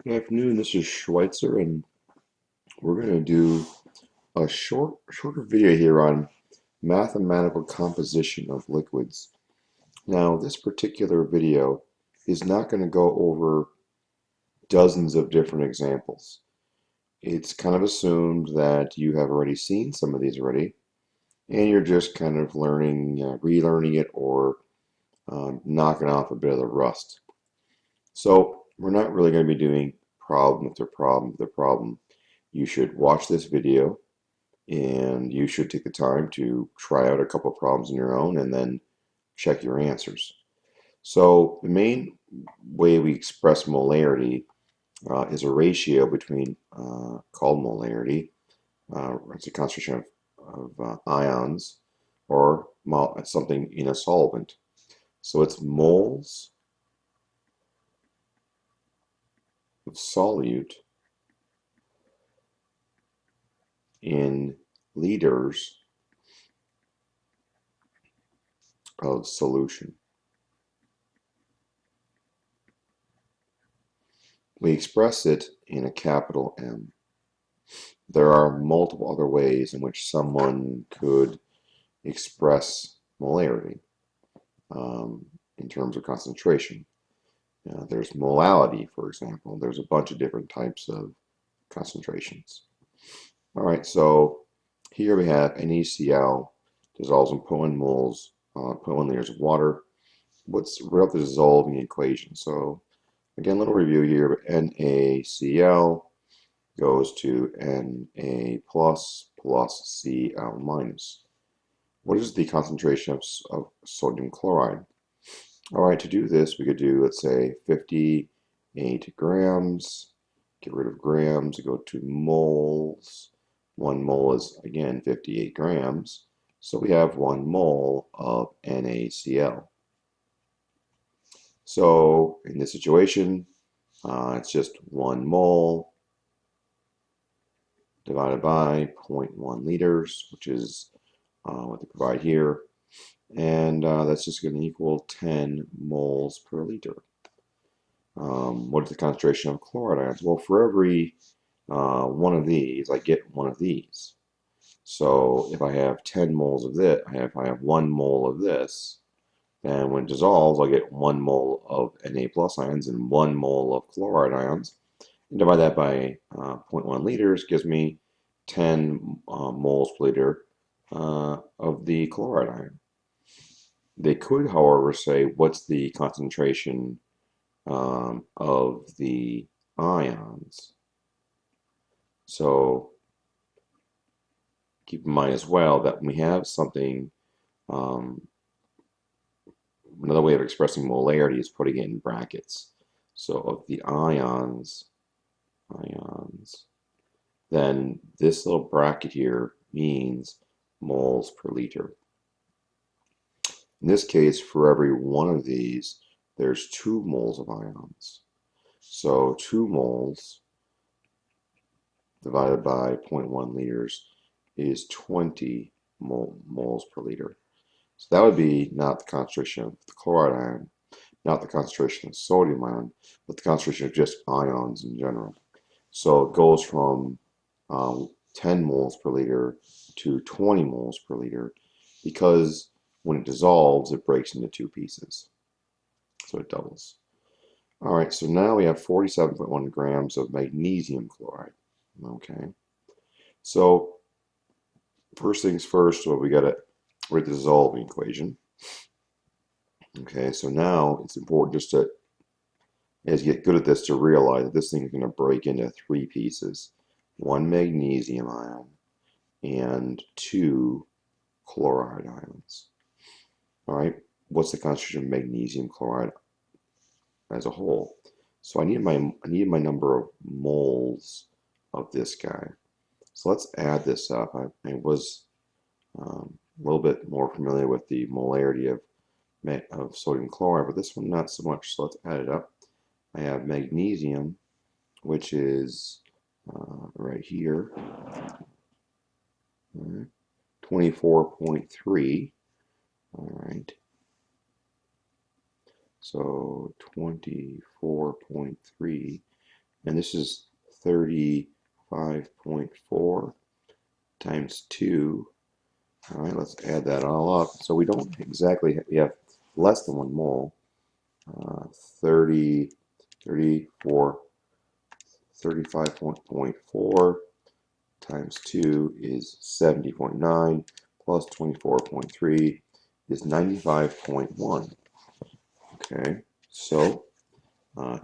Good afternoon, this is Schweitzer, and we're going to do a shorter video here on mathematical composition of liquids. Now, this particular video is not going to go over dozens of different examples. It's kind of assumed that you have already seen some of these already, and you're just kind of learning, relearning it, or knocking off a bit of the rust. So, we're not really going to be doing problem after problem after problem. You should watch this video and you should take the time to try out a couple problems on your own and then check your answers. So the main way we express molarity is a ratio between called molarity. It's a concentration of ions or something in a solvent. So it's moles of solute in liters of solution. We express it in a capital M. There are multiple other ways in which someone could express molarity in terms of concentration. There's molality, for example. There's a bunch of different types of concentrations. All right, so here we have NaCl dissolves in 0.1 moles, 0.1 liters of water. What's right the dissolving equation? So again, a little review here. NaCl goes to Na plus Cl minus. What is the concentration of sodium chloride? All right, to do this, we could do, let's say, 58 grams. Get rid of grams, go to moles. 1 mole is, again, 58 grams. So we have 1 mole of NaCl. So in this situation, it's just 1 mole divided by 0.1 liters, which is what they provide here. And that's just going to equal 10 moles per liter. What is the concentration of chloride ions? Well, for every one of these, I get one of these. So if I have 10 moles of this, if I have 1 mole of this, then when it dissolves, I'll get 1 mole of Na plus ions and 1 mole of chloride ions. And divide that by 0.1 liters gives me 10 moles per liter of the chloride ion. They could, however, say what's the concentration of the ions. So keep in mind as well that we have something, another way of expressing molarity is putting it in brackets. So of the ions, then this little bracket here means moles per liter. In this case, for every one of these, there's 2 moles of ions. So 2 moles divided by 0.1 liters is 20 moles per liter. So that would be not the concentration of the chloride ion, not the concentration of sodium ion, but the concentration of just ions in general. So it goes from 10 moles per liter to 20 moles per liter because when it dissolves, it breaks into 2 pieces. So it doubles. All right, so now we have 47.1 grams of magnesium chloride. Okay, so first things first, well, we got to write the dissolving equation. Okay, so now it's important just to, as you get good at this, to realize that this thing is going to break into 3 pieces. 1 magnesium ion and 2 chloride ions. All right, what's the concentration of magnesium chloride as a whole? So I need my number of moles of this guy. So let's add this up. I was a little bit more familiar with the molarity of sodium chloride, but this one not so much. So let's add it up. I have magnesium, which is right here, 24.3. All right. So 24.3 and this is 35.4 times 2. All right, let's add that all up. So we don't exactly, we have less than 1 mole. 30, 34, 35.4 times 2 is 70.9 plus 24.3 is 95.1. Okay, so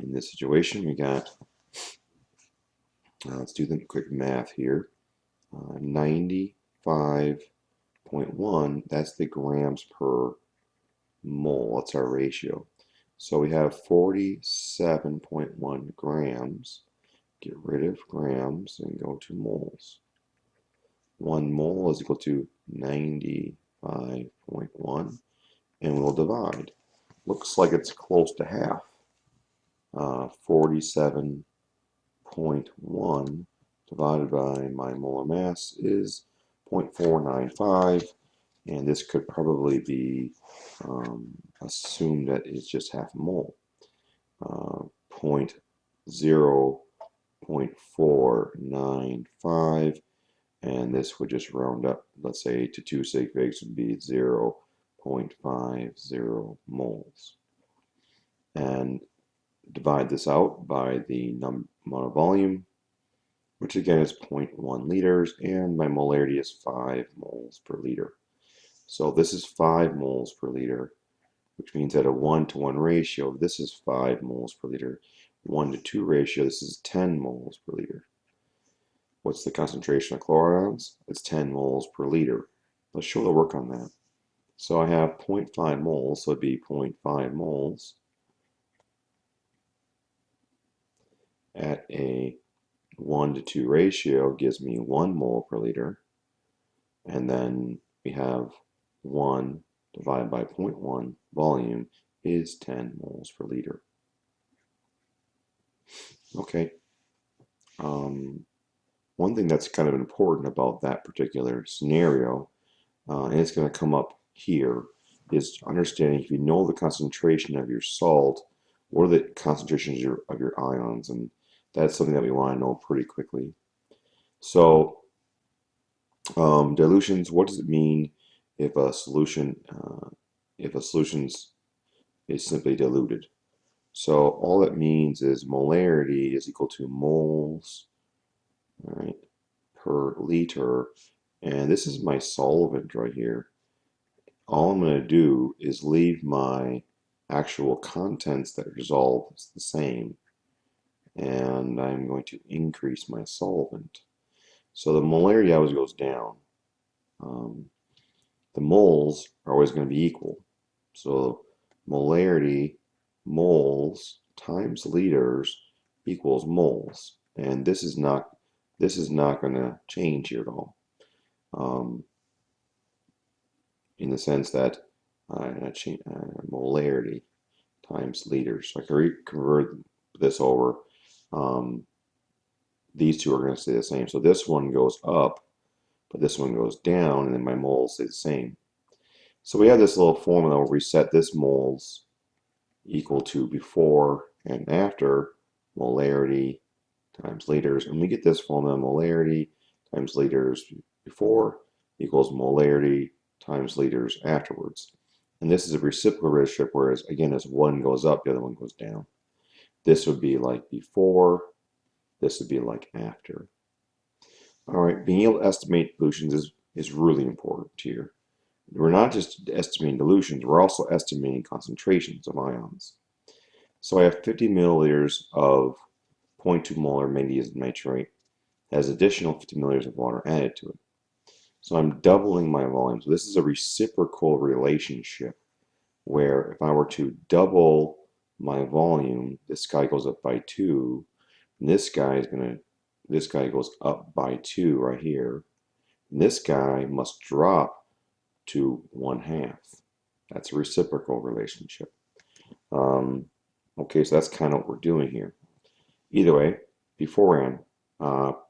in this situation we got, let's do the quick math here, 95.1, that's the grams per mole, that's our ratio. So we have 47.1 grams. Get rid of grams and go to moles. 1 mole is equal to 95.1, and we'll divide. Looks like it's close to half. 47.1 divided by my molar mass is 0.495, and this could probably be assumed that it's just half a mole. 0.495, and this would just round up, let's say, to 2 sig figs would be 0.50 moles. And divide this out by the amount of volume, which again is 0.1 liters, and my molarity is 5 moles per liter. So this is 5 moles per liter, which means at a 1-to-1 ratio, this is 5 moles per liter. 1-to-2 ratio, this is 10 moles per liter. What's the concentration of chlorides? It's 10 moles per liter. Let's show the work on that. So I have 0.5 moles, so it'd be 0.5 moles at a 1-to-2 ratio gives me 1 mole per liter. And then we have 1 divided by 0.1 volume is 10 moles per liter. Okay. One thing that's kind of important about that particular scenario, and it's going to come up here, is understanding if you know the concentration of your salt, what are the concentrations of your ions, and that's something that we want to know pretty quickly. So dilutions, what does it mean if a solution is simply diluted? So all it means is molarity is equal to moles, all right, per liter, and this is my solvent right here. All I'm going to do is leave my actual contents that dissolve the same, and I'm going to increase my solvent. So the molarity always goes down. The moles are always going to be equal. So molarity moles times liters equals moles, and this is not going to change here at all. In the sense that molarity times liters. So I can convert this over. These two are going to stay the same. So this one goes up, but this one goes down, and then my moles stay the same. So we have this little formula where we set this moles equal to before and after molarity times liters, and we get this formula: molarity times liters before equals molarity times liters afterwards. And this is a reciprocal relationship, whereas again, as one goes up, the other one goes down. This would be like before, this would be like after. All right, being able to estimate dilutions is really important here. We're not just estimating dilutions, we're also estimating concentrations of ions. So I have 50 milliliters of 0.2 molar magnesium nitrate, has additional 50 milliliters of water added to it. So I'm doubling my volume. So this is a reciprocal relationship where if I were to double my volume, this guy goes up by 2, and this guy goes up by 2 right here. And this guy must drop to 1/2. That's a reciprocal relationship. Okay, so that's kind of what we're doing here. Either way, beforehand,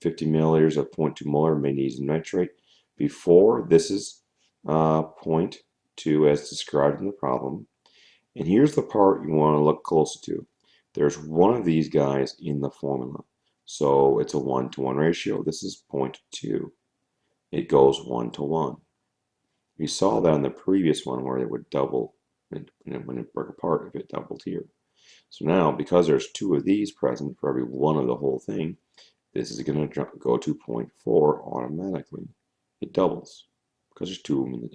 50 milliliters of 0.2 molar magnesium nitrate. Before, this is 0.2 as described in the problem. And here's the part you want to look closer to. there's one of these guys in the formula. So it's a 1-to-1 ratio. This is 0.2. It goes 1-to-1. We saw that in the previous one where it would double when it broke apart if it doubled here. So now, because there's two of these present for every one of the whole thing, this is going to go to 0.4 automatically. It doubles because there's two of them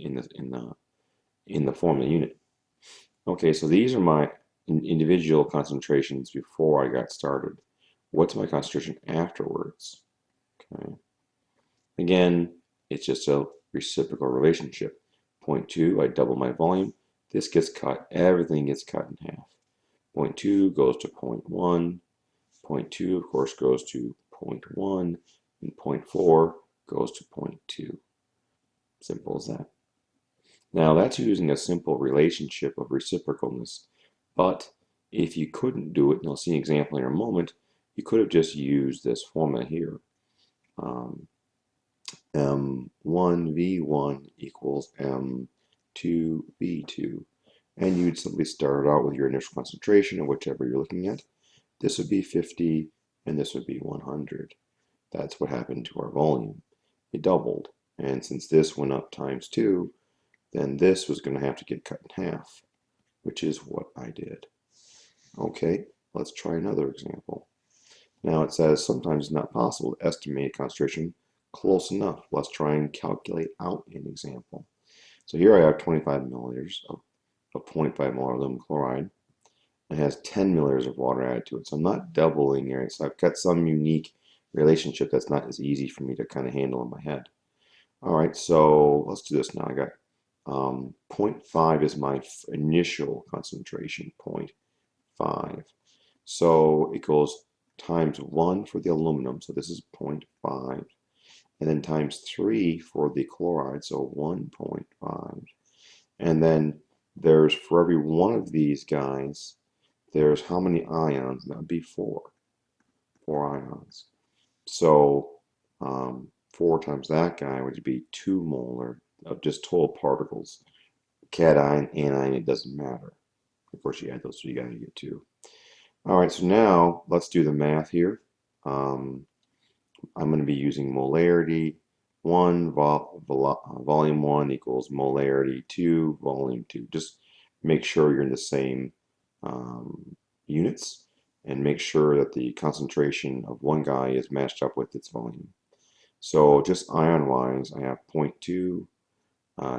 in the formula unit. Okay, so these are my individual concentrations before I got started. What's my concentration afterwards? Okay. Again, it's just a reciprocal relationship. 0.2, I double my volume. This gets cut. Everything gets cut in half. 0.2 goes to 0.1. 0.2, of course, goes to 0.1. And 0.4 goes to 0.2. Simple as that. Now, that's using a simple relationship of reciprocalness. But if you couldn't do it, and you'll see an example in a moment, you could have just used this formula here. M1V1 equals M2V2. And you'd simply start out with your initial concentration of whichever you're looking at. This would be 50 and this would be 100. That's what happened to our volume. It doubled. And since this went up times 2, then this was going to have to get cut in half, which is what I did. Okay, let's try another example. Now it says sometimes it's not possible to estimate concentration close enough. Let's try and calculate out an example. So here I have 25 milliliters of 0.5 molar aluminum chloride. It has 10 milliliters of water added to it. So I'm not doubling here. So I've got some unique relationship that's not as easy for me to kind of handle in my head. All right, so let's do this now. I got 0.5 is my initial concentration, 0.5. So it goes times 1 for the aluminum, so this is 0.5. And then times 3 for the chloride, so 1.5. And then there's, for every one of these guys, there's how many ions? That would be 4. 4 ions. So 4 times that guy would be 2 molar of just total particles. Cation, anion, it doesn't matter. Of course, you add those, so you got to get 2. All right, so now let's do the math here. I'm going to be using molarity 1, volume 1 equals molarity 2, volume 2. Just make sure you're in the same units and make sure that the concentration of one guy is matched up with its volume. So just ion-wise, I have 0.2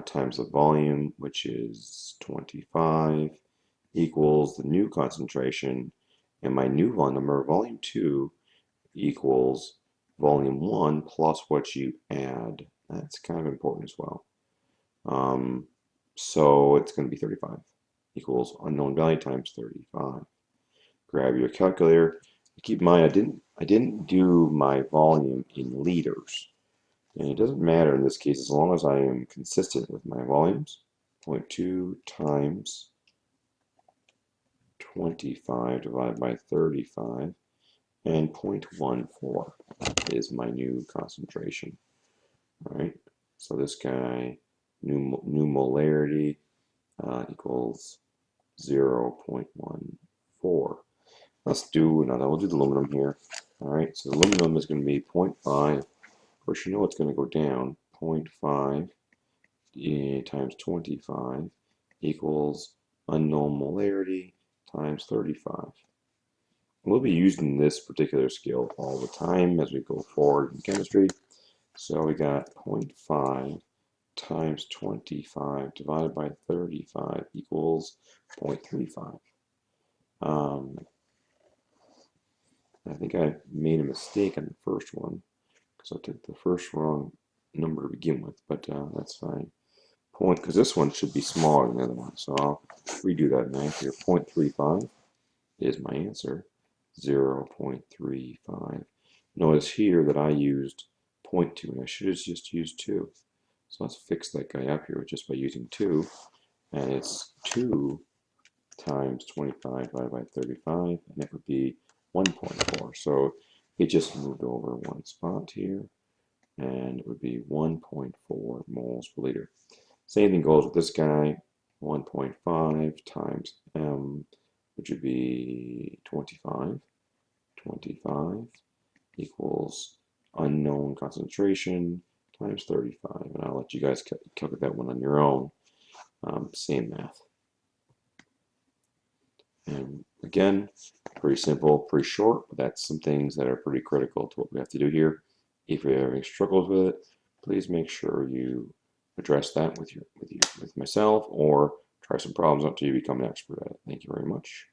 times the volume, which is 25, equals the new concentration, and my new volume number, volume 2, equals volume 1 plus what you add. That's kind of important as well. So it's going to be 35 equals unknown value times 35. Grab your calculator. Keep in mind, I didn't do my volume in liters. And it doesn't matter in this case as long as I am consistent with my volumes. 0.2 times 25 divided by 35, and 0.14 is my new concentration. All right, so this guy, new molarity equals 0.14. Let's do another. We'll do the aluminum here. All right, so aluminum is going to be 0.5. Of course, you know it's going to go down. 0.5 times 25 equals unknown molarity times 35. We'll be using this particular skill all the time as we go forward in chemistry. So we got 0.5 times 25 divided by 35 equals 0.35. I think I made a mistake on the first one because I took the first wrong number to begin with, but that's fine. Because this one should be smaller than the other one, so I'll redo that math here. 0.35 is my answer. 0.35. Notice here that I used 0.2 and I should have just used 2. So let's fix that guy up here just by using 2. And it's 2 times 25 divided by 35, and it would be 1.4. So it just moved over one spot here, and it would be 1.4 moles per liter. Same thing goes with this guy, 1.5 times M which would be 25. 25 equals unknown concentration times 35. And I'll let you guys calculate that one on your own. Same math. And again, pretty simple, pretty short, but that's some things that are pretty critical to what we have to do here. If you're having struggles with it, please make sure you address that with myself, or try some problems until you become an expert at it. Thank you very much.